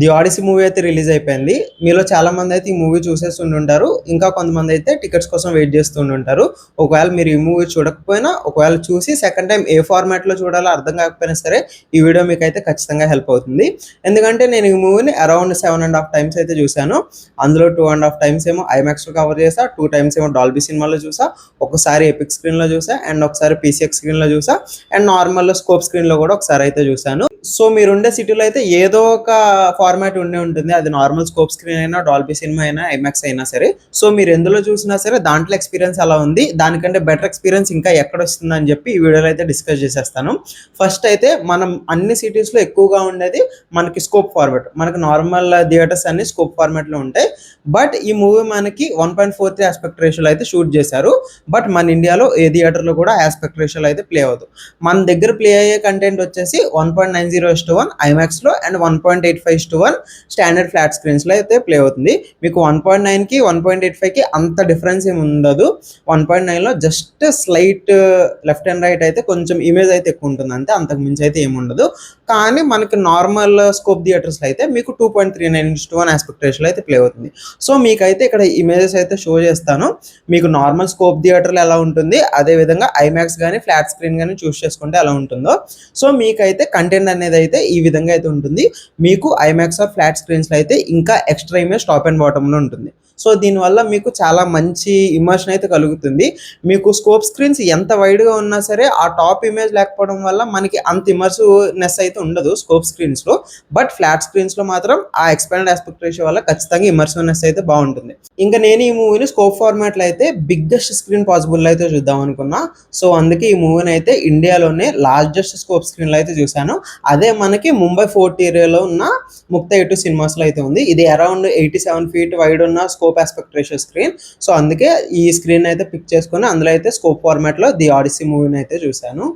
The Odyssey movie అయితే release అయిపోయింది. మీలో చాలా మంది అయితే ఈ మూవీ చూసేస్తుంటారు. ఇంకా కొంతమంది అయితే టికెట్స్ కోసం వెయిట్ చేస్తుంటారు. ఒకవేళ మీరు ఈ మూవీ చూడకపోయినా, ఒకవేళ చూసి సెకండ్ టైం ఏ ఫార్మాట్లో చూడాలో అర్థం కాకపోయినా సరే ఈ వీడియో మీకు అయితే ఖచ్చితంగా హెల్ప్ అవుతుంది. ఎందుకంటే నేను ఈ మూవీని అరౌండ్ 7.5 టైమ్స్ అయితే చూశాను. అందులో 2.5 టైమ్స్ ఏమో ఐమాక్స్లో కవర్ చేసా, 2 టైమ్స్ ఏమో డాల్బీ సినిమాలో చూసా, ఒకసారి ఎపిక్ స్క్రీన్లో చూసా, అండ్ ఒకసారి పీసీఎక్స్ స్క్రీన్లో చూసా, అండ్ నార్మల్లో స్కోప్ స్క్రీన్లో కూడా ఒకసారి అయితే చూశాను. సో మీరుండే సిటీలో అయితే ఏదో ఒక ఫార్మాట్ ఉండే ఉంటుంది. అది నార్మల్ స్కోప్ స్క్రీన్ అయినా, డాల్బీ సినిమా అయినా, ఐమాక్స్ అయినా సరే. సో మీరు ఎందులో చూసినా సరే దాంట్లో ఎక్స్పీరియన్స్ అలా ఉంది. దానికంటే బెటర్ ఎక్స్పీరియన్స్ ఇంకా ఎక్కడ వస్తుందని చెప్పి ఈ వీడియోలో అయితే డిస్కస్ చేసేస్తాను. ఫస్ట్ అయితే మనం అన్ని సిటీస్లో ఎక్కువగా ఉండేది మనకి స్కోప్ ఫార్మాట్. మనకి నార్మల్ థియేటర్స్ అన్ని స్కోప్ ఫార్మాట్లో ఉంటాయి. బట్ ఈ మూవీ మనకి 1.43 ఆస్పెక్ట్ రేషియోలో అయితే షూట్ చేశారు. బట్ మన ఇండియాలో ఏ థియేటర్లో కూడా ఆస్పెక్ట్ రేషియోలో అయితే ప్లే అవ్వదు. మన దగ్గర ప్లే అయ్యే కంటెంట్ వచ్చేసి 1.90:1 ఐమాక్స్లో అండ్ 1.85:1 స్టాండర్డ్ ఫ్లాట్ స్క్రీన్స్లో అయితే ప్లే అవుతుంది. మీకు 1.9కి 1.85కి అంత డిఫరెన్స్ ఏమి ఉండదు. 1.9లో just slight left and right అయితే కొంచెం ఇమేజ్ అయితే ఎక్కువ ఉంటుంది, అంతే, అంతకు మించి అయితే ఏమి ఉండదు. కానీ మనకి నార్మల్ స్కోప్ థియేటర్స్లో అయితే మీకు 2.39:1 ఆస్పెక్ట్ రేషియోలో అయితే ప్లే అవుతుంది. సో మీకైతే ఇక్కడ ఇమేజెస్ అయితే షో చేస్తాను. మీకు నార్మల్ స్కోప్ థియేటర్లో ఎలా ఉంటుంది, అదేవిధంగా ఐమాక్స్ కానీ ఫ్లాట్ స్క్రీన్ కానీ చూస్ చేసుకుంటే ఎలా ఉంటుందో. సో మీకైతే కంటెంట్ అనేది అయితే ఈ విధంగా అయితే ఉంటుంది. మీకు ఐమాక్స్ ఆర్ ఫ్లాట్ స్క్రీన్స్లో అయితే ఇంకా ఎక్స్ట్రా ఇమేజ్ టాప్ అండ్ బాటంలో ఉంటుంది. సో దీనివల్ల మీకు చాలా మంచి ఇమర్షన్ అయితే కలుగుతుంది. మీకు స్కోప్ స్క్రీన్స్ ఎంత వైడ్గా ఉన్నా సరే ఆ టాప్ ఇమేజ్ లేకపోవడం వల్ల మనకి అంత ఇమర్సివ్నెస్ అయితే ఉండదు స్కోప్ స్క్రీన్స్లో. బట్ ఫ్లాట్ స్క్రీన్స్లో మాత్రం ఆ ఎక్స్పాండెడ్ ఆస్పెక్ట్ రేషియో వల్ల ఖచ్చితంగా ఇమర్సివ్నెస్ అయితే బాగుంటుంది. ఇంకా నేను ఈ మూవీని స్కోప్ ఫార్మాట్లో అయితే బిగ్గెస్ట్ స్క్రీన్ పాసిబుల్ అయితే చూద్దాం అనుకున్నా. సో అందుకే ఈ మూవీని అయితే ఇండియాలోనే లార్జెస్ట్ స్కోప్ స్క్రీన్లో అయితే చూశాను. అదే మనకి ముంబై ఫోర్ట్ ఏరియాలో ఉన్న ముక్తా ఎటు సినిమాస్లో అయితే ఉంది. ఇది అరౌండ్ 87 feet వైడ్ ఉన్న scope aspect ratio screen. So అందుకే ఈ స్క్రీన్ అయితే పిక్ చేసుకుని అందులో అయితే స్కోప్ ఫార్మాట్లో ది ఆడిసీ మూవీని అయితే చూశాను.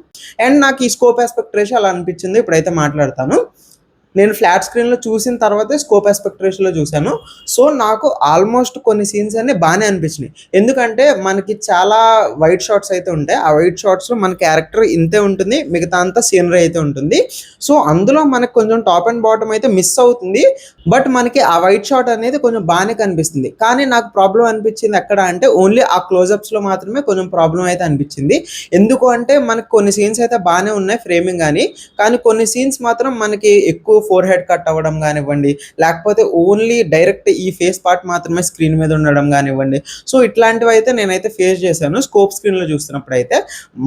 అండ్ నాకు ఈ స్కోప్ ఆస్పెక్ట్ రేషియో అలా అనిపించింది. ఇప్పుడైతే మాట్లాడతాను. నేను ఫ్లాట్ స్క్రీన్లో చూసిన తర్వాతే స్కోప్ ఆస్పెక్ట్ రేషియోలో చూశాను. సో నాకు ఆల్మోస్ట్ కొన్ని సీన్స్ అన్ని బాగానే అనిపించినాయి. ఎందుకంటే మనకి చాలా వైట్ షాట్స్ అయితే ఉంటాయి. ఆ వైట్ షాట్స్లో మన క్యారెక్టర్ ఇంతే ఉంటుంది, మిగతా అంతా సీనరీ అయితే ఉంటుంది. సో అందులో మనకు కొంచెం టాప్ అండ్ బాటమ్ అయితే మిస్ అవుతుంది. బట్ మనకి ఆ వైట్ షాట్ అనేది కొంచెం బాగానే కనిపిస్తుంది. కానీ నాకు ప్రాబ్లం అనిపించింది ఎక్కడ అంటే ఓన్లీ ఆ క్లోజప్స్లో మాత్రమే కొంచెం ప్రాబ్లం అయితే అనిపించింది. ఎందుకు అంటే మనకు కొన్ని సీన్స్ అయితే బాగానే ఉన్నాయి ఫ్రేమింగ్ కానీ కొన్ని సీన్స్ మాత్రం మనకి ఎక్కువ ఫోర్ హెడ్ కట్ అవ్వడం కానివ్వండి, లేకపోతే ఓన్లీ డైరెక్ట్ ఈ ఫేస్ పార్ట్ మాత్రమే స్క్రీన్ మీద ఉండడం కానివ్వండి. సో ఇట్లాంటివి అయితే నేనైతే ఫేస్ చేశాను స్కోప్ స్క్రీన్లో చూస్తున్నప్పుడు అయితే.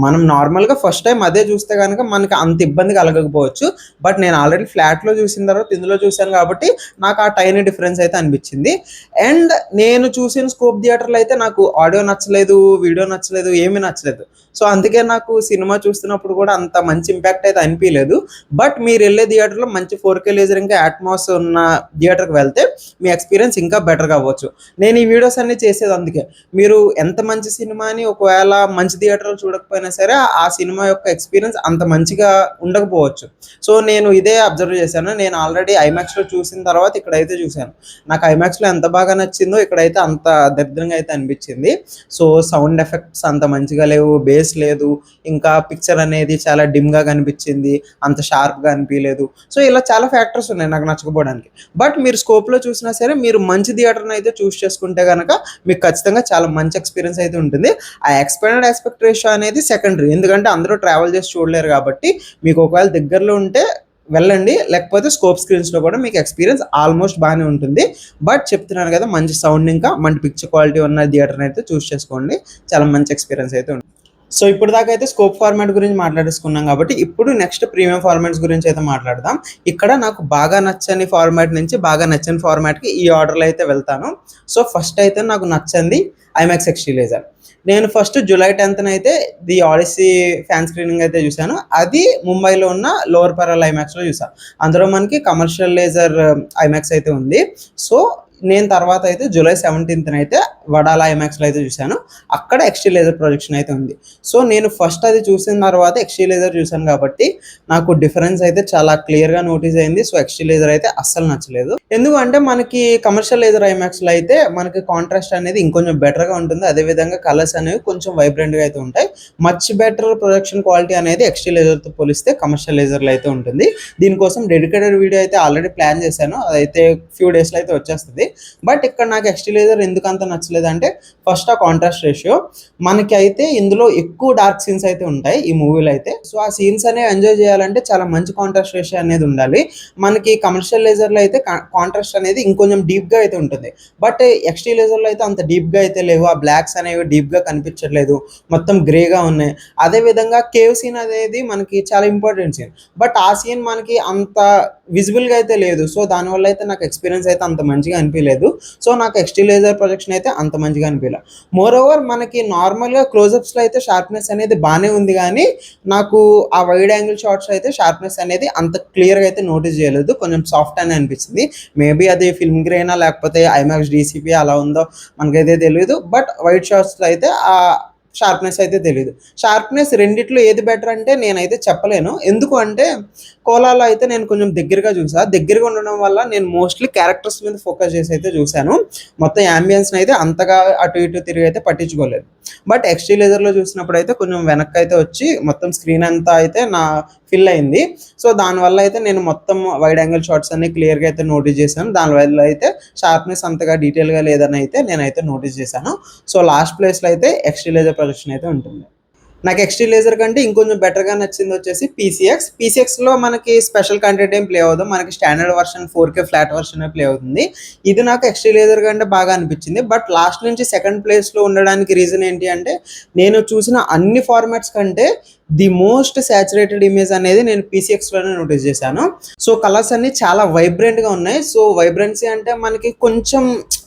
మనం నార్మల్గా ఫస్ట్ టైం అదే చూస్తే కనుక మనకి అంత ఇబ్బంది కలగకపోవచ్చు. బట్ నేను ఆల్రెడీ ఫ్లాట్లో చూసిన తర్వాత ఇందులో చూశాను కాబట్టి నాకు ఆ టైనీ డిఫరెన్స్ అయితే అనిపించింది. అండ్ నేను చూసిన స్కోప్ థియేటర్లో అయితే నాకు ఆడియో నచ్చలేదు, వీడియో నచ్చలేదు, ఏమీ నచ్చలేదు. సో అందుకే నాకు సినిమా చూస్తున్నప్పుడు కూడా అంత మంచి ఇంపాక్ట్ అయితే అనిపించలేదు. బట్ మీరు వెళ్ళే థియేటర్లో మంచి 4K లేజర్ ఇంకా అట్మాస్ ఉన్న థియేటర్కి వెళ్తే మీ ఎక్స్పీరియన్స్ ఇంకా బెటర్గా అవ్వచ్చు. నేను ఈ వీడియోస్ అన్ని చేసేది అందుకే. మీరు ఎంత మంచి సినిమాని ఒకవేళ మంచి థియేటర్లో చూడకపోయినా సరే ఆ సినిమా యొక్క ఎక్స్పీరియన్స్ అంత మంచిగా ఉండకపోవచ్చు. సో నేను ఇదే అబ్జర్వ్ చేశాను. నేను ఆల్రెడీ ఐమాక్స్లో చూసిన తర్వాత ఇక్కడైతే చూశాను. నాకు ఐమాక్స్లో ఎంత బాగా నచ్చిందో ఇక్కడైతే అంత దరిద్రంగా అయితే అనిపించింది. సో సౌండ్ ఎఫెక్ట్స్ అంత మంచిగా లేవు, బేస్ లేదు, ఇంకా పిక్చర్ అనేది చాలా డిమ్గా కనిపించింది, అంత షార్ప్గా అనిపించలేదు. సో ఇలా చాలా ఫ్యాక్టర్స్ ఉన్నాయి నాకు నచ్చకపోవడానికి. బట్ మీరు స్కోప్లో చూసినా సరే మీరు మంచి థియేటర్ని అయితే చూస్ చేసుకుంటే కనుక మీకు ఖచ్చితంగా చాలా మంచి ఎక్స్పీరియన్స్ అయితే ఉంటుంది. ఆ ఎక్స్పాండెడ్ ఆస్పెక్ట్ రేషియో అనేది సెకండరీ, ఎందుకంటే అందరూ ట్రావెల్ చేసి చూడలేరు కాబట్టి. మీకు ఒకవేళ దగ్గరలో ఉంటే వెళ్ళండి, లేకపోతే స్కోప్ స్క్రీన్స్లో కూడా మీకు ఎక్స్పీరియన్స్ ఆల్మోస్ట్ బాగానే ఉంటుంది. బట్ చెప్తున్నాను కదా, మంచి సౌండ్ ఇంకా మంచి పిక్చర్ క్వాలిటీ ఉన్న థియేటర్ని అయితే చూస్ చేసుకోండి, చాలా మంచి ఎక్స్పీరియన్స్ అయితే ఉంటుంది. సో ఇప్పుడు దాకా అయితే స్కోప్ ఫార్మాట్ గురించి మాట్లాడేసుకున్నాం కాబట్టి ఇప్పుడు నెక్స్ట్ ప్రీమియం ఫార్మాట్స్ గురించి అయితే మాట్లాడదాం. ఇక్కడ నాకు బాగా నచ్చని ఫార్మాట్ నుంచి బాగా నచ్చని ఫార్మాట్కి ఈ ఆర్డర్లో అయితే వెళ్తాను. సో ఫస్ట్ అయితే నాకు నచ్చింది ఐమాక్స్ ఎక్స్ట్రీ లేజర్. నేను ఫస్ట్ జూలై 10th అయితే ది ఆడిసీ ఫ్యాన్ స్క్రీనింగ్ అయితే చూశాను. అది ముంబైలో ఉన్న లోవర్ పరల్ ఐమాక్స్లో చూసాను. అందులో మనకి కమర్షియల్ లేజర్ ఐమాక్స్ అయితే ఉంది. సో నేను తర్వాత అయితే జూలై 17th అయితే వడాలా ఐమాక్స్లో అయితే చూశాను. అక్కడ ఎక్స్ట్రీ లేజర్ ప్రొజెక్షన్ అయితే ఉంది. సో నేను ఫస్ట్ అది చూసిన తర్వాత ఎక్స్ట్రీ లేజర్ చూశాను కాబట్టి నాకు డిఫరెన్స్ అయితే చాలా క్లియర్గా నోటీస్ అయింది. సో ఎక్స్ట్రీ లేజర్ అయితే అస్సలు నచ్చలేదు. ఎందుకంటే మనకి కమర్షియల్ లేజర్ ఐమాక్స్‌లో అయితే మనకి కాంట్రాస్ట్ అనేది ఇంకొంచెం బెటర్‌గా ఉంటుంది. అదేవిధంగా కలర్స్ అనేవి కొంచెం వైబ్రెంట్‌గా అయితే ఉంటాయి. మచ్ బెటర్ ప్రొజెక్షన్ క్వాలిటీ అనేది ఎక్స్‌టీ లేజర్‌తో పోలిస్తే కమర్షియల్ లేజర్‌లో అయితే ఉంటుంది. దీనికోసం డెడికేటెడ్ వీడియో అయితే ఆల్రెడీ ప్లాన్ చేశాను. అదైతే ఫ్యూ డేస్‌లో అయితే వచ్చేస్తది. బట్ ఇక్కడ నాకు ఎక్స్‌టీ లేజర్ ఎందుకంత నచ్చలేదంటే ఫస్ట్ ఆ కాంట్రాస్ట్ రేషియో. మనకి అయితే ఇందులో ఎక్కువ డార్క్ సీన్స్ అయితే ఉంటాయి ఈ మూవీలో అయితే. సో ఆ సీన్స్ అనేవి ఎంజాయ్ చేయాలంటే చాలా మంచి కాంట్రాస్ట్ రేషియో అనేది ఉండాలి. మనకి కమర్షియల్ లేజర్‌లో అయితే కాంట్రాస్ట్ అనేది ఇంకొంచెం డీప్‌గా అయితే ఉంటుంది. బట్ ఎక్స్‌టీ లేజర్‌లో అయితే అంత డీప్‌గా అయితే లేవు. ఆ బ్లాక్స్ అనేవి డీప్‌గా కనిపించట్లేదు. మొత్తం గ్రేగా ఉన్నాయి. అదే విధంగా కేవ్ సీన్ అనేది మనకి చాలా ఇంపార్టెంట్ సీన్. బట్ ఆ సీన్ మనకి అంత విజిబుల్‌గా అయితే లేదు. సో దానివల్ల అయితే నాకు ఎక్స్‌పీరియన్స్ అయితే అంత మంచిగా అనిపియలేదు. సో నాకు ఎక్స్‌టీ లేజర్ ప్రొజెక్షన్ అయితే అంత మంచిగా అనిపియలే. మోర్ ఓవర్ మనకి నార్మల్‌గా క్లోజప్స్‌లో అయితే షార్ప్‌నెస్ అనేది బానే ఉంది గానీ, నాకు ఆ వైడ్ యాంగిల్ షాట్స్ అయితే షార్ప్‌నెస్ అనేది అంత క్లియర్‌గా అయితే నోటీస్ చేయలేదు. కొంచెం సాఫ్ట్ అని అనిపించింది. మేబీ అది ఫిల్మ్ గ్రేనా లేకపోతే ఐమాక్స్ డీసీపీ అలా ఉందో మనకైతే తెలీదు. బట్ వైడ్ షాట్స్‌లో అయితే షార్ప్‌నెస్ అయితే తెలీదు. షార్ప్‌నెస్ రెండిట్లో ఏది బెటర్ అంటే నేనైతే చెప్పలేను. ఎందుకు అంటే కోలాలో అయితే నేను కొంచెం దగ్గరగా చూసా. దగ్గరగా ఉండడం వల్ల నేను మోస్ట్‌లీ క్యారెక్టర్స్ మీద ఫోకస్ చేసి అయితే చూసాను. మొత్తం యాంబియన్స్‌ని అయితే అంతగా అటు ఇటు తిరిగి అయితే పట్టించుకోలేదు. బట్ ఎక్స్‌టీ లేజర్‌లో చూసినప్పుడైతే కొంచెం వెనక్కైతే వచ్చి మొత్తం స్క్రీన్ అంతా అయితే ఫిల్ అయింది. సో దానివల్ల అయితే నేను మొత్తం వైడ్ యాంగిల్ షాట్స్ అన్ని క్లియర్‌గా అయితే నోటీస్ చేశాను. దానివల్ల అయితే షార్ప్‌నెస్ అంతగా డీటెయిల్‌గా లేదని అయితే నేనైతే నోటీస్ చేశాను. సో లాస్ట్ ప్లేస్‌లో అయితే ఎక్స్‌టీ లేజర్ ప్రొజెక్షన్ అయితే ఉంటుంది. నాకు ఎక్స్‌టీ లేజర్ కంటే ఇంకొంచెం బెటర్‌గా నచ్చింది వచ్చేసి పీసీఎక్స్. పీసీఎక్స్‌లో మనకి స్పెషల్ కంటెంట్ ఏం ప్లే అవ్వదు. మనకి స్టాండర్డ్ వర్షన్ 4K ఫ్లాట్ వర్షనే ప్లే అవుతుంది. ఇది నాకు ఎక్స్‌టీ లేజర్ కంటే బాగా అనిపించింది. బట్ లాస్ట్ నుంచి సెకండ్ ప్లేస్‌లో ఉండడానికి రీజన్ ఏంటి అంటే నేను చూసిన అన్ని ఫార్మాట్స్ కంటే ది మోస్ట్ సాచురేటెడ్ ఇమేజ్ అనేది నేను పీసీఎక్స్‌లోనే నోటీస్ చేశాను. సో కలర్స్ అన్ని చాలా వైబ్రెంట్‌గా ఉన్నాయి. సో వైబ్రెన్సీ అంటే మనకి కొంచెం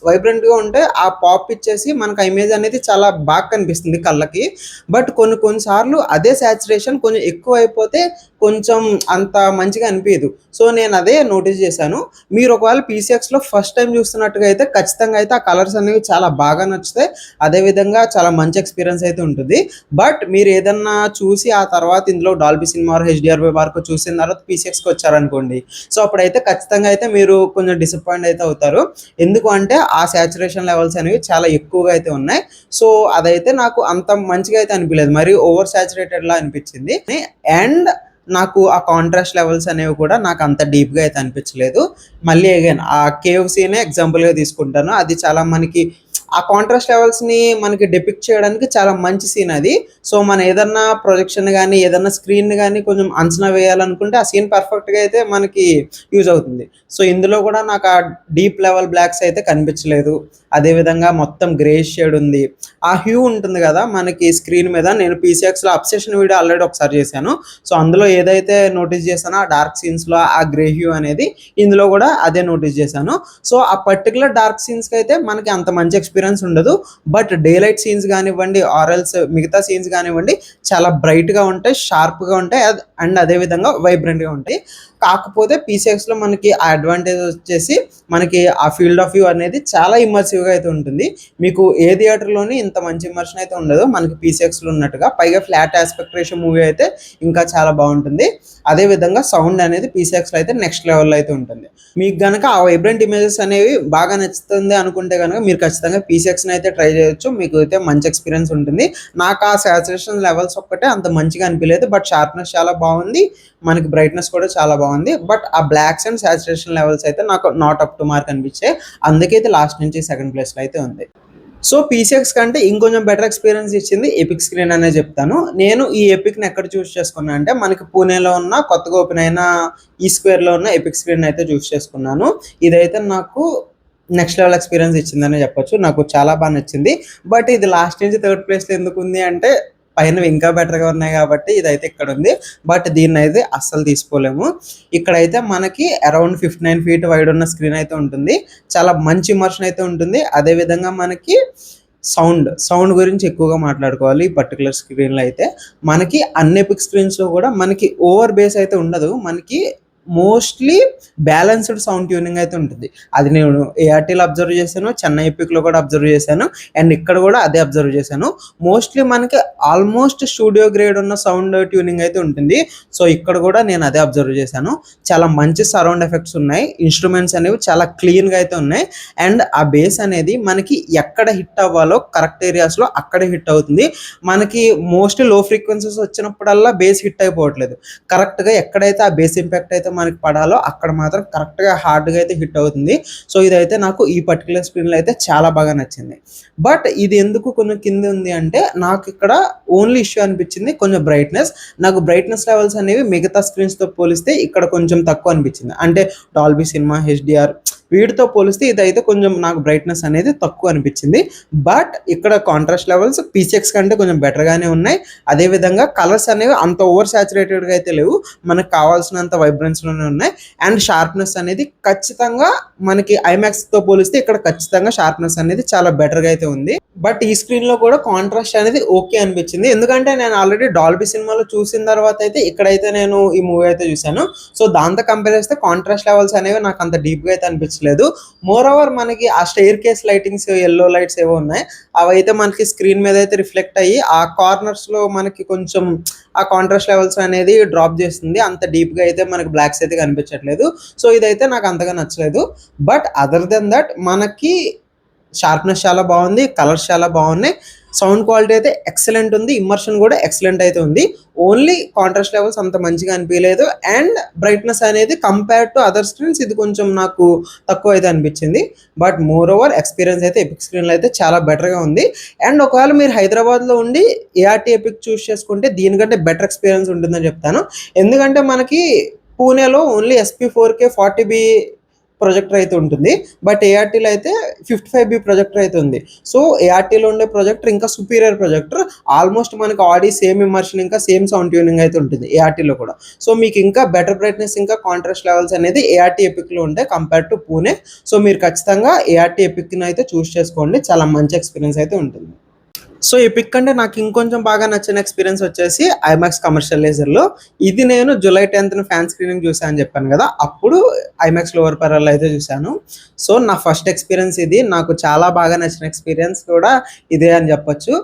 వైబ్రెంట్‌గా ఉంటే ఆ పాప్ ఇచ్చేసి మనకు ఆ ఇమేజ్ అనేది చాలా బాగా కనిపిస్తుంది కళ్ళకి. బట్ కొన్ని కొన్ని సార్లు అదే సాచురేషన్ కొంచెం ఎక్కువైపోతే కొంచెం అంత మంచిగా అనిపియదు. సో నేను అదే నోటీస్ చేశాను. మీరు ఒకవేళ పీసీఎక్స్‌లో ఫస్ట్ టైమ్ చూస్తున్నట్టుగా అయితే ఖచ్చితంగా అయితే ఆ కలర్స్ అనేవి చాలా బాగా నచ్చుతాయి. అదేవిధంగా చాలా మంచి ఎక్స్‌పీరియన్స్ అయితే ఉంటుంది. బట్ మీరు ఏదన్నా చూసి ఆ తర్వాత ఇందులో డాల్బీ సినిమా ఆర్ హెచ్‌డీఆర్ వరకు చూసిన తర్వాత పీసీఎక్స్‌కి వచ్చారనుకోండి. సో అప్పుడైతే ఖచ్చితంగా అయితే మీరు కొంచెం డిసప్పాయింట్ అయితే అవుతారు. ఎందుకు అంటే ఆ సాచురేషన్ లెవెల్స్ అనేవి చాలా ఎక్కువగా అయితే ఉన్నాయి. సో అదైతే నాకు అంత మంచిగా అయితే అనిపియలేదు. మరీ ఓవర్ సాచురేటెడ్‌లా అనిపించింది. అండ్ నాకు ఆ కాంట్రాస్ట్ లెవెల్స్ అనేవి కూడా నాకు అంత డీప్‌గా అయితే అనిపించలేదు. మళ్ళీ అగైన్ ఆ కేవ్ సీనే ఎగ్జాంపుల్‌గా తీసుకుంటాను. అది చాలా మనకి ఆ కాంట్రాస్ట్ లెవెల్స్‌ని మనకి డిపిక్ట్ చేయడానికి చాలా మంచి సీన్ అది. సో మనం ఏదన్నా ప్రొజెక్షన్ గాని, ఏదన్నా స్క్రీన్ గాని కొంచెం అంచనా వేయాలనుకుంటే ఆ సీన్ పర్ఫెక్ట్‌గా అయితే మనకి యూజ్ అవుతుంది. సో ఇందులో కూడా నాకు ఆ డీప్ లెవెల్ బ్లాక్స్ అయితే కనిపించలేదు. అదేవిధంగా మొత్తం గ్రేయిష్ షేడ్ ఉంది. ఆ హ్యూ ఉంటుంది కదా మనకి స్క్రీన్ మీద నేను పీసీఎక్స్‌లో అబ్సెషన్ వీడియో ఆల్రెడీ ఒకసారి చేశాను. సో అందులో ఏదైతే నోటీస్ చేశానో ఆ డార్క్ సీన్స్‌లో ఆ గ్రే హ్యూ అనేది ఇందులో కూడా అదే నోటీస్ చేశాను. సో ఆ పర్టిక్యులర్ డార్క్ సీన్స్‌కి అయితే మనకి అంత మంచి ఎక్స్‌పీరియన్స్ ఉండదు. బట్ డే లైట్ సీన్స్ కానివ్వండి ఆర్ ఎల్స్ మిగతా సీన్స్ కానివ్వండి చాలా బ్రైట్‌గా ఉంటాయి, షార్ప్‌గా ఉంటాయి. అండ్ అదే విధంగా వైబ్రెంట్‌గా ఉంటాయి. కాకపోతే పీసీఎక్స్‌లో మనకి ఆ అడ్వాంటేజ్ వచ్చేసి మనకి ఆ ఫీల్డ్ ఆఫ్ వ్యూ అనేది చాలా ఇమ్మర్సివ్‌గా అయితే ఉంటుంది. మీకు ఏ థియేటర్‌లోని ఇంత మంచి ఇమ్మర్షన్ అయితే ఉండదు. మనకి పీసీఎక్స్‌లో ఉన్నట్టుగా. పైగా ఫ్లాట్ యాస్పెక్ట్ రేషియో మూవీ అయితే ఇంకా చాలా బాగుంటుంది. అదే విధంగా సౌండ్ అనేది పీసీఎక్స్‌లో అయితే నెక్స్ట్ లెవెల్‌లో అయితే ఉంటుంది. మీకు గనక ఆ వైబ్రెంట్ ఇమేజెస్ అనేవి బాగా నచ్చుతుంది అనుకుంటే గనక మీరు ఖచ్చితంగా పీసీఎక్స్‌ని అయితే ట్రై చేయొచ్చు. మీకు అయితే మంచి ఎక్స్‌పీరియన్స్ ఉంటుంది. నాకు ఆ సాచురేషన్ లెవెల్స్ ఒక్కటే అంత మంచిగా అనిపియలేదు. బట్ షార్ప్‌నెస్ చాలా బాగుంది. మనకి బ్రైట్‌నెస్ కూడా చాలా బాగుంది. బట్ ఆ బ్లాక్స్ అండ్ సాచురేషన్ లెవెల్స్ అయితే నాకు నాట్ అప్ టు మార్క్ అనిపించాయి. అందుకే ఇది లాస్ట్ నుంచి సెకండ్ ప్లేస్‌లో అయితే ఉంది. సో పీసీఎక్స్ కంటే ఇంకొంచెం బెటర్ ఎక్స్‌పీరియన్స్ ఇచ్చింది ఎపిక్ స్క్రీన్ అనే చెప్తాను. నేను ఈ ఎపిక్‌ని ఎక్కడ చూస్ చేసుకున్నా అంటే మనకి పూణేలో ఉన్న కొత్తగా ఓపెన్ అయిన ఈ స్క్వేర్‌లో ఉన్న ఎపిక్ స్క్రీన్ అయితే చూస్ చేసుకున్నాను. ఇదైతే నాకు నెక్స్ట్ లెవెల్ ఎక్స్‌పీరియన్స్ ఇచ్చిందనే చెప్పొచ్చు. నాకు చాలా బా నచ్చింది. బట్ ఇది లాస్ట్ నుంచి థర్డ్ ప్లేస్‌లో ఎందుకుంది అంటే పైనవి ఇంకా బెటర్‌గా ఉన్నాయి కాబట్టి ఇదైతే ఇక్కడుంది. బట్ దీన్నైతే అస్సలు తీసుకోలేము. ఇక్కడైతే మనకి అరౌండ్ 59 ఫీట్ వైడ్ ఉన్న స్క్రీన్ అయితే ఉంటుంది. చాలా మంచి ఇమర్షన్ అయితే ఉంటుంది. అదే విధంగా మనకి సౌండ్ గురించి ఎక్కువగా మాట్లాడుకోవాలి ఈ పర్టిక్యులర్ స్క్రీన్‌లో అయితే. మనకి అన్ని ఎపిక్ స్క్రీన్స్‌లో కూడా మనకి ఓవర్ బేస్ అయితే ఉండదు. మనకి మోస్ట్లీ బ్యాలెన్స్డ్ సౌండ్ ట్యూనింగ్ అయితే ఉంటుంది. అది నేను ఏఆర్టీలో అబ్జర్వ్ చేశాను, చెన్నై ఎపిక్లో కూడా అబ్జర్వ్ చేశాను, అండ్ ఇక్కడ కూడా అదే అబ్జర్వ్ చేశాను. మోస్ట్లీ మనకి ఆల్మోస్ట్ స్టూడియో గ్రేడ్ ఉన్న సౌండ్ ట్యూనింగ్ అయితే ఉంటుంది. సో ఇక్కడ కూడా నేను అదే అబ్జర్వ్ చేశాను. చాలా మంచి సరౌండ్ ఎఫెక్ట్స్ ఉన్నాయి, ఇన్స్ట్రుమెంట్స్ అనేవి చాలా క్లీన్గా అయితే ఉన్నాయి, అండ్ ఆ బేస్ అనేది మనకి ఎక్కడ హిట్ అవ్వాలో కరెక్ట్ ఏరియాస్లో అక్కడే హిట్ అవుతుంది. మనకి మోస్ట్లీ లో ఫ్రీక్వెన్సీస్ వచ్చినప్పుడల్లా బేస్ హిట్ అయిపోవట్లేదు, కరెక్ట్గా ఎక్కడైతే ఆ బేస్ ఇంపాక్ట్ అయితే మనకి పడాలో అక్కడ మాత్రం కరెక్ట్గా హార్డ్గా అయితే హిట్ అవుతుంది. సో ఇదైతే నాకు ఈ పర్టికులర్ స్క్రీన్లో అయితే చాలా బాగా నచ్చింది. బట్ ఇది ఎందుకు కొంచెం కింద ఉంది అంటే నాకు ఇక్కడ ఓన్లీ ఇష్యూ అనిపించింది కొంచెం బ్రైట్నెస్. నాకు బ్రైట్నెస్ లెవెల్స్ అనేవి మిగతా స్క్రీన్స్తో పోలిస్తే ఇక్కడ కొంచెం తక్కువ అనిపించింది. అంటే డాల్బీ సినిమా, హెచ్డిఆర్ వీటితో పోలిస్తే ఇదైతే కొంచెం నాకు బ్రైట్నెస్ అనేది తక్కువ అనిపించింది. బట్ ఇక్కడ కాంట్రాస్ట్ లెవెల్స్ పీసీఎక్స్ కంటే కొంచెం బెటర్గానే ఉన్నాయి. అదేవిధంగా కలర్స్ అనేవి అంత ఓవర్ సాచురేటెడ్గా అయితే లేవు, మనకు కావాల్సినంత వైబ్రెన్స్లోనే ఉన్నాయి. అండ్ షార్ప్నెస్ అనేది ఖచ్చితంగా మనకి ఐమాక్స్తో పోలిస్తే ఇక్కడ ఖచ్చితంగా షార్ప్నెస్ అనేది చాలా బెటర్గా అయితే ఉంది. బట్ ఈ స్క్రీన్లో కూడా కాంట్రాస్ట్ అనేది ఓకే అనిపించింది, ఎందుకంటే నేను ఆల్రెడీ డాల్బీ సినిమాలో చూసిన తర్వాత అయితే ఇక్కడైతే నేను ఈ మూవీ అయితే చూశాను. సో దాంతో కంపేర్ చేస్తే కాంట్రాస్ట్ లెవెల్స్ అనేవి నాకు అంత డీప్గా అయితే అనిపించలేదు. మోర్ ఓవర్ మనకి ఆ stair case lightings, yellow lights ఏవో ఉన్నాయి, అవైతే మనకి స్క్రీన్ మీద అయితే రిఫ్లెక్ట్ అయ్యి ఆ కార్నర్స్లో మనకి కొంచెం ఆ కాంట్రాస్ట్ లెవెల్స్ అనేది డ్రాప్ చేస్తుంది. అంత డీప్గా అయితే మనకి బ్లాక్స్ అయితే కనిపించట్లేదు. సో ఇదైతే నాకు అంతగా నచ్చలేదు. బట్ అదర్ దెన్ దట్ మనకి షార్ప్నెస్ చాలా బాగుంది, కలర్స్ చాలా బాగున్నాయి, సౌండ్ క్వాలిటీ అయితే ఎక్సలెంట్ ఉంది, ఇమ్మర్షన్ కూడా ఎక్సలెంట్ అయితే ఉంది. ఓన్లీ కాంట్రాస్ట్ లెవెల్స్ అంత మంచిగా అనిపించలేదు, అండ్ బ్రైట్నెస్ అనేది కంపేర్ టు అదర్ స్క్రీన్స్ ఇది కొంచెం నాకు తక్కువ అయితే అనిపించింది. బట్ మోర్ ఓవర్ ఎక్స్పీరియన్స్ అయితే ఎపిక్ స్క్రీన్లో అయితే చాలా బెటర్గా ఉంది. అండ్ ఒకవేళ మీరు హైదరాబాద్లో ఉండి ఏఆర్టీ ఎపిక్ చూస్ చేసుకుంటే దీనికంటే బెటర్ ఎక్స్పీరియన్స్ ఉంటుందని చెప్తాను. ఎందుకంటే మనకి పూణేలో ఓన్లీ SP4K 40B ప్రొజెక్టర్ అయితే ఉంటుంది, బట్ ఏఆర్టీలో అయితే 55B ప్రొజెక్టర్ అయితే ఉంది. సో ఏఆర్టీలో ఉండే ప్రొజెక్టర్ ఇంకా సుపీరియర్ ప్రొజెక్టర్, ఆల్మోస్ట్ మనకి ఆడి సేమ్ ఇమర్షన్ ఇంకా సేమ్ సౌండ్ ట్యూనింగ్ అయితే ఉంటుంది ఏఆర్టీలో కూడా. సో మీకు ఇంకా బెటర్ బ్రైట్నెస్ ఇంకా కాంట్రాస్ట్ లెవెల్స్ అనేది ఏఆర్టీ ఎపిక్లో ఉంటాయి కంపేర్ టు పూణే. సో మీరు ఖచ్చితంగా ఏఆర్టీ ఎపిక్ని అయితే చూస్ చేసుకోండి, చాలా మంచి ఎక్స్పీరియన్స్ అయితే ఉంటుంది. సో ఎపిక్ అంటే నాకు ఇంకొంచెం బాగా నచ్చిన ఎక్స్పీరియన్స్ వచ్చేసి ఐమాక్స్ కమర్షియల్ లేజర్లో. ఇది నేను జూలై 10th ఫ్యాన్ స్క్రీనింగ్ చూసాను అని చెప్పాను కదా, అప్పుడు ఐమాక్స్ లోవర్ పెరల్లో అయితే చూశాను. సో నా ఫస్ట్ ఎక్స్పీరియన్స్ ఇది, నాకు చాలా బాగా నచ్చిన ఎక్స్పీరియన్స్ కూడా ఇదే అని చెప్పొచ్చు.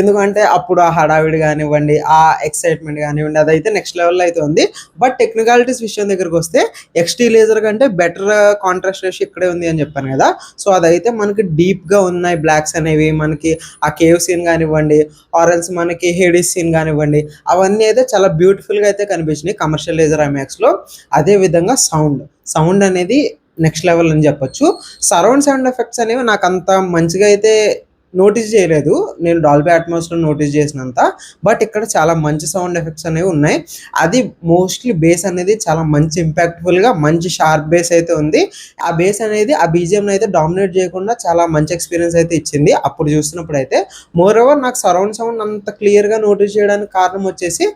ఎందుకంటే అప్పుడు ఆ హడావిడి కానివ్వండి, ఆ ఎక్సైట్మెంట్ కానివ్వండి, అదైతే నెక్స్ట్ లెవెల్లో అయితే ఉంది. బట్ టెక్నికాలిటీస్ విషయం దగ్గరికి వస్తే XT లేజర్ కంటే బెటర్ కాంట్రాస్ట్ రేషియో ఇక్కడే ఉంది అని చెప్పాను కదా. సో అదైతే మనకి డీప్గా ఉన్నాయి బ్లాక్స్ అనేవి, మనకి ఆ కేవ్ సీన్ కానివ్వండి, ఆరెల్స్ మనకి హేడిస్ సీన్ కానివ్వండి, అవన్నీ అయితే చాలా బ్యూటిఫుల్గా అయితే కనిపించినాయి కమర్షియల్ లేజర్ ఐమాక్స్లో. అదేవిధంగా సౌండ్ అనేది నెక్స్ట్ లెవెల్ అని చెప్పొచ్చు. సరౌండ్ సౌండ్ ఎఫెక్ట్స్ అనేవి నాకు అంత మంచిగా అయితే నోటీస్ చేయలేదు, నేను డాల్బీ అట్మాస్లో నోటీస్ చేసినంత. బట్ ఇక్కడ చాలా మంచి సౌండ్ ఎఫెక్ట్స్ అనేవి ఉన్నాయి. అది మోస్ట్లీ బేస్ అనేది చాలా మంచి ఇంపాక్ట్ఫుల్గా మంచి షార్ప్ బేస్ అయితే ఉంది. ఆ బేస్ అనేది ఆ బీజిఎంని అయితే డామినేట్ చేయకుండా చాలా మంచి ఎక్స్పీరియన్స్ అయితే ఇచ్చింది అప్పుడు చూసినప్పుడు అయితే. మోర్ ఓవర్ నాకు సరౌండ్ సౌండ్ అంత క్లియర్గా నోటీస్ చేయడానికి కారణం వచ్చేసి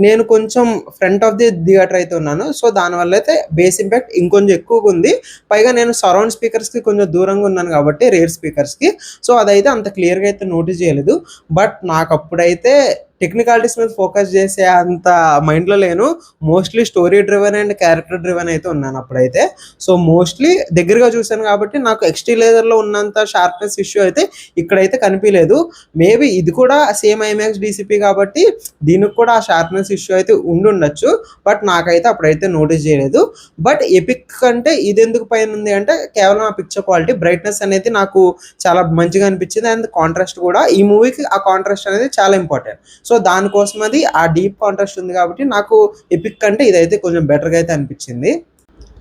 నేను కొంచెం ఫ్రంట్ ఆఫ్ ది థియేటర్ అయితే ఉన్నాను. సో దానివల్ల అయితే బేస్ ఇంపాక్ట్ ఇంకొంచెం ఎక్కువగా ఉంది. పైగా నేను సరౌండ్ స్పీకర్స్కి కొంచెం దూరంగా ఉన్నాను కాబట్టి, రేర్ స్పీకర్స్కి. సో అదైతే అంత క్లియర్గా అయితే నోటీస్ చేయలేదు. బట్ నాకు అప్పుడైతే టెక్నికాలిటీస్ మీద ఫోకస్ చేసే అంత మైండ్లో లేను, mostly story driven and character driven అయితే ఉన్నాను అప్పుడైతే. సో మోస్ట్లీ దగ్గరగా చూశాను కాబట్టి నాకు XT లేజర్లో ఉన్నంత షార్ప్నెస్ ఇష్యూ అయితే ఇక్కడైతే కనిపించలేదు. మేబీ ఇది కూడా సేమ్ ఐమాక్స్ DCP కాబట్టి దీనికి కూడా ఆ షార్ప్నెస్ ఇష్యూ అయితే ఉండుండొచ్చు, బట్ నాకైతే అప్పుడైతే నోటీస్ చేయలేదు. బట్ ఎపిక్ కంటే ఇది ఎందుకు పైన ఉంది అంటే కేవలం ఆ పిక్చర్ క్వాలిటీ, బ్రైట్నెస్ అనేది నాకు చాలా మంచిగా అనిపించింది. అండ్ కాంట్రాస్ట్ కూడా, ఈ మూవీకి ఆ కాంట్రాస్ట్ అనేది చాలా ఇంపార్టెంట్. సో దానికోసం అది ఆ డీప్ కాంట్రాస్ట్ ఉంది కాబట్టి నాకు ఎపిక్ కంటే ఇదైతే కొంచెం బెటర్గా అయితే అనిపించింది.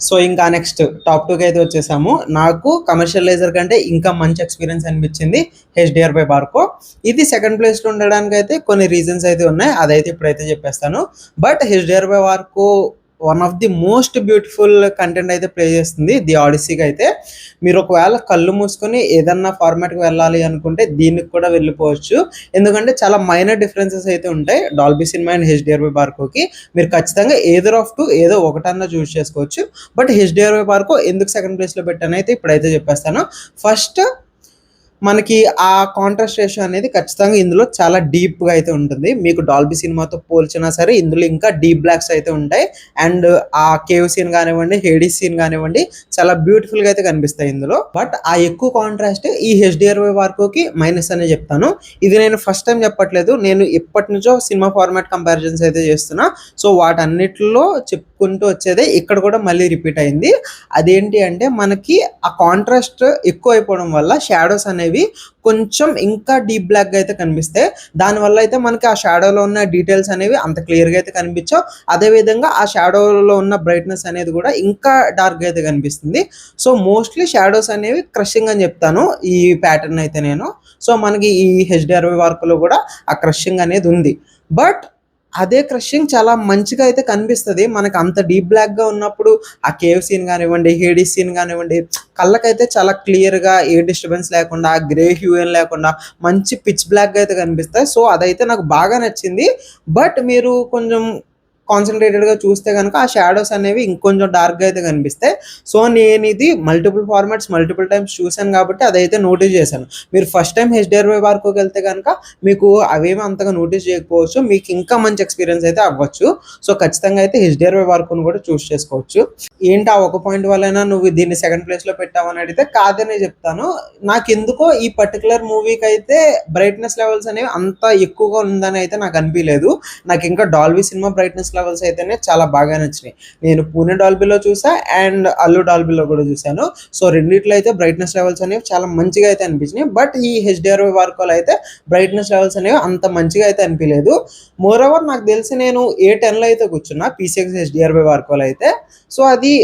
సో ఇంకా నెక్స్ట్ టాప్ 2కి అయితే వచ్చేసాము. నాకు కమర్షియల్ లేజర్ కంటే ఇంకా మంచి ఎక్స్పీరియన్స్ అనిపించింది HDR బై బార్కో. ఇది సెకండ్ ప్లేస్లో ఉండడానికి అయితే కొన్ని రీజన్స్ అయితే ఉన్నాయి, అదైతే ఇప్పుడైతే చెప్పేస్తాను. But HDR by Barco one of the most beautiful content అయితే ప్లే చేస్తుంది ది ఆడిసీకి అయితే. మీరు ఒకవేళ కళ్ళు మూసుకొని ఏదన్నా ఫార్మాట్కి వెళ్ళాలి అనుకుంటే దీనికి కూడా వెళ్ళిపోవచ్చు, ఎందుకంటే చాలా మైనర్ డిఫరెన్సెస్ అయితే ఉంటాయి Dolby cinema and HDR by బార్కోకి. మీరు ఖచ్చితంగా ఏదర్ ఆఫ్ టూ ఏదో ఒకటన్నా చూస్ చేసుకోవచ్చు. బట్ HDR బై బార్కో ఎందుకు సెకండ్ ప్లేస్లో పెట్టాను అయితే ఇప్పుడైతే చెప్పేస్తాను. ఫస్ట్ మనకి ఆ కాంట్రాస్ట్ రేషియో అనేది ఖచ్చితంగా ఇందులో చాలా డీప్‌గా అయితే ఉంటుంది. మీకు డాల్బీ సినిమాతో పోల్చినా సరే ఇందులో ఇంకా డీప్ బ్లాక్స్ అయితే ఉంటాయి. అండ్ ఆ కేవ్ సీన్ గానివ్వండి, హేడీస్ సీన్ గానివ్వండి చాలా బ్యూటిఫుల్‌గా అయితే కనిపిస్తాయి ఇందులో. బట్ ఆ ఎక్కువ కాంట్రాస్ట్ ఈ హెచ్‌డిఆర్‌వై వార్కోకి మైనస్ అనే చెప్తాను. ఇది నేను ఫస్ట్ టైమ్ చెప్పట్లేదు. నేను ఎప్పటినుంచో సినిమా ఫార్మాట్ కంపారిజన్స్ అయితే చేస్తున్నా. సో వాటన్నిటిలో చెప్పుకుంటూ వచ్చేదే ఇక్కడ కూడా మళ్ళీ రిపీట్ అయింది. అదేంటి అంటే మనకి ఆ కాంట్రాస్ట్ ఎక్కువైపోవడం వల్ల షాడోస్ అనేవి కొంచెం ఇంకా డీప్ బ్లాక్‌గా అయితే కనిపిస్తాయి. దానివల్ల అయితే మనకి ఆ షాడోలో ఉన్న డీటెయిల్స్ అనేవి అంత క్లియర్‌గా అయితే కనిపించవు. అదేవిధంగా ఆ షాడోలో ఉన్న బ్రైట్‌నెస్ అనేది కూడా ఇంకా డార్క్‌గా అయితే కనిపిస్తుంది. సో మోస్ట్‌లీ షాడోస్ అనేవి క్రషింగ్ అని చెప్తాను ఈ ప్యాటర్న్ అయితే నేను. సో మనకి ఈ హెచ్‌డిఆర్‌వై వర్క్‌లో కూడా ఆ క్రషింగ్ అనేది ఉంది. బట్ అదే క్రషింగ్ చాలా మంచిగా అయితే కనిపిస్తది. మనకు అంత డీప్ బ్లాక్‌గా ఉన్నప్పుడు ఆ కేవ్ సీన్ గానివ్వండి, హేడీస్ సీన్ గానివ్వండి, కళ్ళకైతే చాలా క్లియర్‌గా ఏ డిస్టర్బెన్స్ లేకుండా, గ్రే హ్యూ ఏం లేకుండా మంచి పిచ్ బ్లాక్‌గా అయితే కనిపిస్తాయి. సో అదైతే నాకు బాగా నచ్చింది. బట్ మీరు కొంచెం కాన్సంట్రేటెడ్‌గా చూస్తే గనక ఆ షాడోస్ అనేవి ఇంకొంచెం డార్క్‌గా అయితే కనిపిస్తాయి. సో నేనిది మల్టిపుల్ ఫార్మాట్స్ మల్టిపుల్ టైమ్స్ చూసాను కాబట్టి అదైతే నోటీస్ చేశాను. మీరు ఫస్ట్ టైమ్ హెచ్‌డిఆర్‌వై వార్కోకెళ్తే గనక మీకు అవేమి అంతగా నోటీస్ చేయకపోవచ్చు. మీకు ఇంకా మంచి ఎక్స్‌పీరియన్స్ అయితే అవ్వచ్చు. సో ఖచ్చితంగా అయితే హెచ్‌డిఆర్‌వై వార్కోని కూడా చూస్ చేసుకోవచ్చు. ఏంటి ఆ ఒక పాయింట్ వల్లైనా నువ్వు దీన్ని సెకండ్ ప్లేస్‌లో పెట్టావని అడిగితే కాదనే చెప్తాను. నాకెందుకో ఈ పర్టిక్యులర్ మూవీకైతే బ్రైట్‌నెస్ లెవెల్స్ అనేవి అంత ఎక్కువగా ఉందని అయితే నాకు అనిపియలేదు. నాకు ఇంకా డాల్బీ సినిమా బ్రైట్‌నెస్ లెవెల్స్ అయితేనే చాలా బాగా నచ్చినాయి. నేను పూణే డాల్బీలో చూసా అండ్ అల్లు డాల్బీలో కూడా చూసాను. సో రెండిట్లో అయితే బ్రైట్‌నెస్ లెవెల్స్ అనేవి చాలా మంచిగా అయితే అనిపించినాయి. బట్ ఈ హెచ్‌డిఆర్‌వై వార్కోలో అయితే బ్రైట్‌నెస్ లెవెల్స్ అనేవి అంత మంచిగా అయితే అనిపియలేదు. మోర్ ఓవర్ నాకు తెలిసి నేను A10లో అయితే కూర్చున్నా పీసీఎక్స్ హెచ్‌డిఆర్‌వై వార్కోలో అయితే. సో అది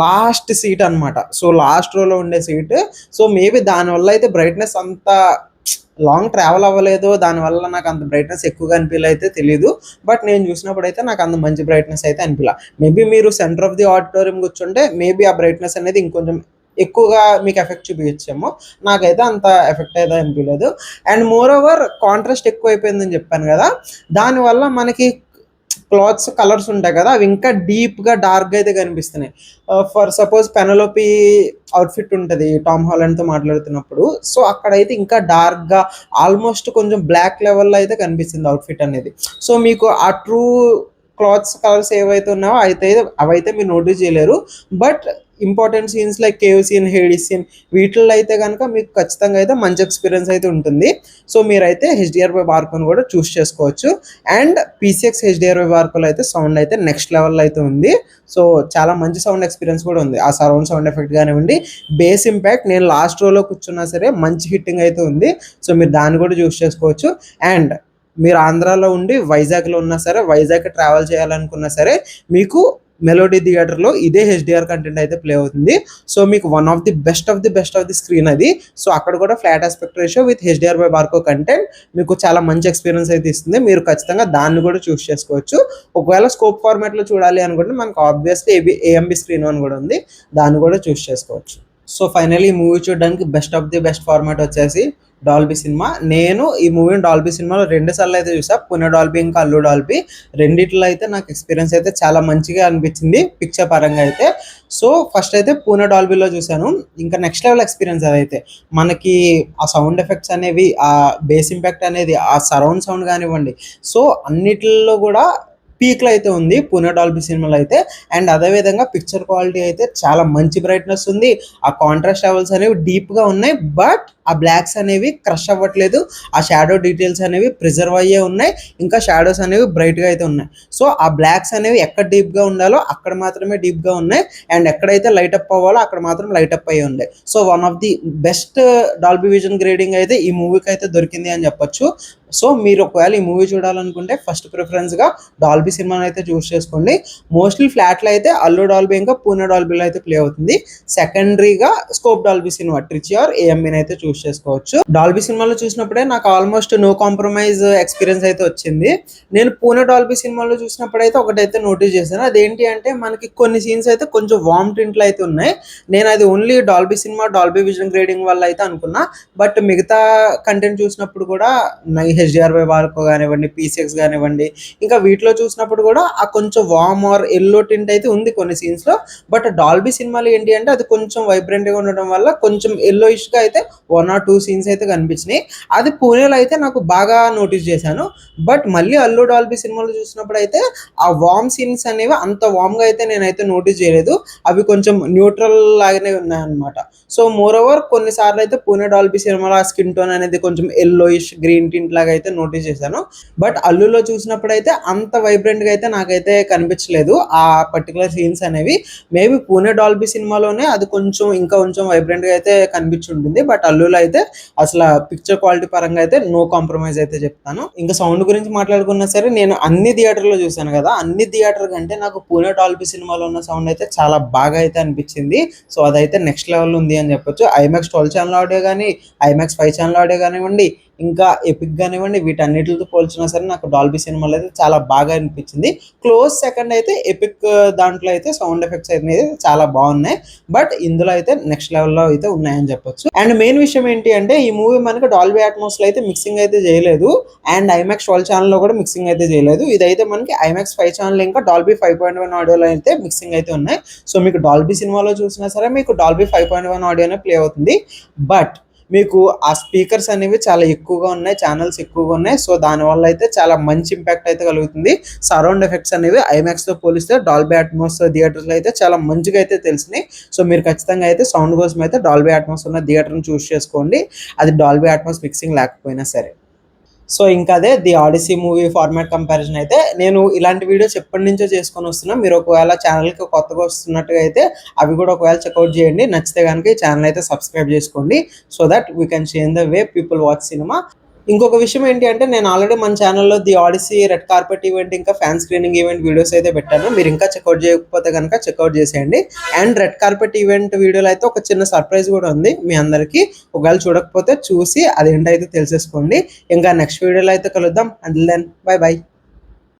లాస్ట్ సీట్ అనమాట. సో లాస్ట్ రోలో ఉండే సీట్. సో మేబీ దానివల్ల అయితే బ్రైట్‌నెస్ అంత లాంగ్ ట్రావెల్ అవ్వలేదు. దానివల్ల నాకు అంత బ్రైట్‌నెస్ ఎక్కువగా అనిపియలే అయితే తెలీదు. బట్ నేను చూసినప్పుడైతే నాకు అంత మంచి బ్రైట్‌నెస్ అయితే అనిపియలా. మేబీ మీరు సెంటర్ ఆఫ్ ది ఆడిటోరియం కూర్చుంటే మేబీ ఆ బ్రైట్‌నెస్ అనేది ఇంకొంచెం ఎక్కువగా మీకు ఎఫెక్ట్ చూపించచ్చేమో. నాకైతే అంత ఎఫెక్ట్ అయితే అనిపియలేదు. అండ్ మోర్ ఓవర్ కాంట్రాస్ట్ ఎక్కువైపోయిందని చెప్పాను కదా! దానివల్ల మనకి క్లాత్స్ కలర్స్ ఉంటాయి కదా! అవి ఇంకా డీప్‌గా డార్క్‌గా అయితే కనిపిస్తున్నాయి. ఫర్ సపోజ్ పెనలోపి అవుట్‌ఫిట్ ఉంటది టామ్ హాలండ్‌తో మాట్లాడుతున్నప్పుడు. సో అక్కడైతే ఇంకా డార్క్‌గా ఆల్మోస్ట్ కొంచెం బ్లాక్ లెవెల్‌లో అయితే కనిపిస్తుంది అవుట్‌ఫిట్ అనేది. సో మీకు ఆ ట్రూ క్లాత్స్ కలర్స్ ఏవైతే ఉన్నాయో అవైతే మీరు నోటీస్ చేయలేరు. But important scenes like cave scene, Hades scene వీటిల్లో అయితే గనక మీకు ఖచ్చితంగా అయితే మంచి ఎక్స్‌పీరియన్స్ అయితే ఉంటుంది. సో మీరైతే హెచ్‌డిఆర్‌వై వార్కోని కూడా చూస్ చేసుకోవచ్చు. అండ్ పీసీఎక్స్ హెచ్‌డిఆర్‌వై వార్కోలో అయితే సౌండ్ అయితే నెక్స్ట్ లెవెల్‌లో అయితే ఉంది. సో చాలా మంచి సౌండ్ ఎక్స్‌పీరియన్స్ కూడా ఉంది. ఆ సరౌండ్ సౌండ్ ఎఫెక్ట్ గానివ్వండి, బేస్ ఇంపాక్ట్ నేను లాస్ట్ రోలో కూర్చున్నా సరే మంచి హిట్టింగ్ అయితే ఉంది. సో మీరు దాన్ని కూడా చూస్ చేసుకోవచ్చు. అండ్ మీరు ఆంధ్రాలో ఉండి వైజాగ్‌లో ఉన్నా సరే, వైజాగ్ ట్రావెల్ చేయాలనుకున్నా సరే మీకు మెలోడీ థియేటర్‌లో ఇదే హెచ్‌డిఆర్ కంటెంట్ అయితే ప్లే అవుతుంది. సో మీకు one of the best of the screen అది. సో అక్కడ కూడా flat aspect ratio with HDR by Barco content మీకు చాలా మంచి ఎక్స్‌పీరియన్స్ అయితే ఇస్తుంది. మీరు ఖచ్చితంగా దాన్ని కూడా చూస్ చేసుకోవచ్చు. ఒకవేళ స్కోప్ ఫార్మాట్‌లో చూడాలి అనుకుంటే మనకు ఆబ్వియస్‌లీ ఏఎంబీ స్క్రీన్ అని కూడా ఉంది. దాన్ని కూడా చూస్ చేసుకోవచ్చు. సో ఫైనల్లీ ఈ మూవీ చూడడానికి best of the best format వచ్చేసి డాల్బీ సినిమా. నేను ఈ మూవీని డాల్బీ సినిమాలో 2 సార్లు అయితే చూసా. పూణే డాల్బీ ఇంకా అల్లు డాల్బీ. రెండిట్లో అయితే నాకు ఎక్స్‌పీరియన్స్ అయితే చాలా మంచిగా అనిపించింది పిక్చర్ పరంగా అయితే. సో ఫస్ట్ అయితే పూణే డాల్బీలో చూసాను. ఇంకా నెక్స్ట్ లెవెల్ ఎక్స్‌పీరియన్స్ అదైతే. మనకి ఆ సౌండ్ ఎఫెక్ట్స్ అనేవి, ఆ బేస్ ఇంపాక్ట్ అనేది, ఆ సరౌండ్ సౌండ్ కానివ్వండి. సో అన్నిటిల్లో కూడా పీక్‌లో అయితే ఉంది పూణే డాల్బీ సినిమాలో అయితే. అండ్ అదే విధంగా పిక్చర్ క్వాలిటీ అయితే చాలా మంచి బ్రైట్‌నెస్ ఉంది. ఆ కాంట్రాస్ట్ లెవెల్స్ అనేవి డీప్‌గా ఉన్నాయి. బట్ ఆ బ్లాక్స్ అనేవి క్రష్ అవ్వట్లేదు. ఆ షాడో డీటెయిల్స్ అనేవి ప్రిజర్వ్ అయ్యే ఉన్నాయి. ఇంకా షాడోస్ అనేవి బ్రైట్‌గా అయితే ఉన్నాయి. సో ఆ బ్లాక్స్ అనేవి ఎక్కడ డీప్‌గా ఉండాలో అక్కడ మాత్రమే డీప్‌గా ఉన్నాయి. అండ్ ఎక్కడైతే లైట్ అప్ అవ్వాలో అక్కడ మాత్రం లైట్ అప్ అయ్యి ఉన్నాయి. So one of the best Dolby vision grading అయితే ఈ మూవీకి అయితే దొరికింది అని చెప్పొచ్చు. సో మీరు ఒకవేళ ఈ మూవీ చూడాలనుకుంటే ఫస్ట్ ప్రిఫరెన్స్‌గా డాల్బీ సినిమాని అయితే చూస్ చేసుకోండి. మోస్ట్‌లీ ఫ్లాట్‌లో అయితే అల్లు డాల్బీ ఇంకా పూణే డాల్బీలో అయితే ప్లే అవుతుంది. సెకండరీగా scope Dolby cinema Trichy or ఏఎంబీని అయితే చూస్ చేసుకోవచ్చు. డాల్బీ సినిమాలో చూసినప్పుడే నాకు ఆల్మోస్ట్ నో కాంప్రమైజ్ ఎక్స్‌పీరియన్స్ అయితే వచ్చింది. నేను పూణే డాల్బీ సినిమాలో చూసినప్పుడైతే ఒకటైతే నోటీస్ చేశాను. అదేంటి అంటే మనకి కొన్ని సీన్స్ అయితే కొంచెం వార్మ్ టింట్‌లో అయితే ఉన్నాయి. నేను అది only Dolby cinema, Dolby vision grading వల్ల అయితే అనుకున్నా. బట్ మిగతా కంటెంట్ చూసినప్పుడు కూడా హెచ్‌డిఆర్‌వై వార్కో కానివ్వండి, పీసీఎక్స్ కానివ్వండి, ఇంకా వీటిలో చూసినప్పుడు కూడా ఆ కొంచెం వార్మ్ ఆర్ యెల్లో టింట్ అయితే ఉంది కొన్ని సీన్స్‌లో. బట్ డాల్బీ సినిమాలో ఏంటి అంటే అది కొంచెం వైబ్రెంట్‌గా ఉండడం వల్ల కొంచెం యెల్లోయిష్‌గా అయితే 1 or 2 సీన్స్ అయితే కనిపించినాయి. అది పూణేలో అయితే నాకు బాగా నోటీస్ చేశాను. బట్ మళ్ళీ అల్లు డాల్బీ సినిమాలో చూసినప్పుడు అయితే ఆ వార్మ్ సీన్స్ అనేవి అంత వార్మ్గా అయితే నేనైతే నోటీస్ చేయలేదు. అవి కొంచెం న్యూట్రల్ లాగానే ఉన్నాయన్నమాట. సో మోర్ ఓవర్ కొన్నిసార్లు అయితే పూణే డాల్బీ సినిమాలో ఆ స్కిన్ టోన్ అనేది కొంచెం ఎల్లోయిష్ గ్రీన్ టింట్ లాగా అయితే నోటీస్ చేశాను. బట్ అల్లులో చూసినప్పుడు అయితే అంత వైబ్రెంట్గా అయితే నాకైతే కనిపించలేదు ఆ పర్టికులర్ సీన్స్ అనేవి. మేబీ పూణే డాల్బీ సినిమాలోనే అది కొంచెం వైబ్రెంట్గా అయితే కనిపించుంటుంది. బట్ అల్లులో అయితే అసలు పిక్చర్ క్వాలిటీ పరంగా అయితే నో కాంప్రమైజ్ అయితే చెప్తాను. ఇంకా సౌండ్ గురించి మాట్లాడుకున్నా సరే నేను అన్ని థియేటర్లో చూసాను కదా, అన్ని థియేటర్ కంటే నాకు పూణే డాల్బీ సినిమాలో ఉన్న సౌండ్ అయితే చాలా బాగా అయితే అనిపించింది. సో అదైతే నెక్స్ట్ లెవెల్ ఉంది అని చెప్పొచ్చు. ఐమాక్స్ 12 ఛానల్ ఆడియో కానీ, ఐమాక్స్ 5 ఛానల్ ఆడియో కానివ్వండి, ఇంకా ఎపిక్ కానివ్వండి, వీటన్నిటితో పోల్చినా సరే నాకు డాల్బీ సినిమాలో అయితే చాలా బాగా అనిపించింది. క్లోజ్ సెకండ్ అయితే ఎపిక్ దాంట్లో అయితే సౌండ్ ఎఫెక్ట్స్ అనేది చాలా బాగున్నాయి. బట్ ఇందులో అయితే నెక్స్ట్ లెవెల్లో అయితే ఉన్నాయని చెప్పొచ్చు. అండ్ మెయిన్ విషయం ఏంటి అంటే ఈ మూవీ మనకి డాల్బీ అట్మాస్లో అయితే మిక్సింగ్ అయితే చేయలేదు, అండ్ ఐమాక్స్ 12 ఛానల్లో కూడా మిక్సింగ్ అయితే చేయలేదు. ఇదైతే మనకి ఐమాక్స్ 5 ఛానల్ ఇంకా డాల్బీ 5.1 ఆడియోలో అయితే మిక్సింగ్ అయితే ఉన్నాయి. సో మీకు డాల్బీ సినిమాలో చూసినా సరే మీకు డాల్బీ 5.1 ఆడియోనే ప్లే అవుతుంది. బట్ మీకు ఆ స్పీకర్స్ అనేవి చాలా ఎక్కువగా ఉన్నాయి, ఛానల్స్ ఎక్కువగా ఉన్నాయి. సో దానివల్ల అయితే చాలా మంచి ఇంపాక్ట్ అయితే కలుగుతుంది. సరౌండ్ ఎఫెక్ట్స్ అనేవి ఐమాక్స్తో పోలిస్తే డాల్బీ అట్మాస్ థియేటర్లో అయితే చాలా మంచిగా అయితే తెలిసినాయి. సో మీరు ఖచ్చితంగా అయితే సౌండ్ కోసం అయితే డాల్బీ అట్మాస్ ఉన్న థియేటర్ని చూస్ చేసుకోండి, అది డాల్బీ అట్మాస్ మిక్సింగ్ లేకపోయినా సరే. సో ఇంకా అదే the Odyssey movie format comparison అయితే నేను ఇలాంటి వీడియోస్ ఎప్పటి నుంచో చేసుకొని వస్తున్నా. మీరు ఒకవేళ ఛానల్కి కొత్తగా వస్తున్నట్టుగా అయితే అవి కూడా ఒకవేళ చెక్అవుట్ చేయండి. నచ్చితే కనుక ఈ ఛానల్ అయితే సబ్స్క్రైబ్ చేసుకోండి, so that we can change the way people watch cinema. ఇంకొక విషయం ఏంటి అంటే నేను ఆల్రెడీ మన ఛానల్లో the Odyssey red carpet event ఇంకా ఫ్యాన్ స్క్రీనింగ్ ఈవెంట్ వీడియోస్ అయితే పెట్టాను. మీరు ఇంకా చెక్అవుట్ చేయకపోతే కనుక చెక్అవుట్ చేసేయండి. అండ్ రెడ్ కార్పెట్ ఈవెంట్ వీడియోలో అయితే ఒక చిన్న సర్ప్రైజ్ కూడా ఉంది మీ అందరికీ. ఒకవేళ చూడకపోతే చూసి అదేంటైతే తెలిసేసుకోండి. ఇంకా నెక్స్ట్ వీడియోలో అయితే కలుద్దాం. Until then bye by.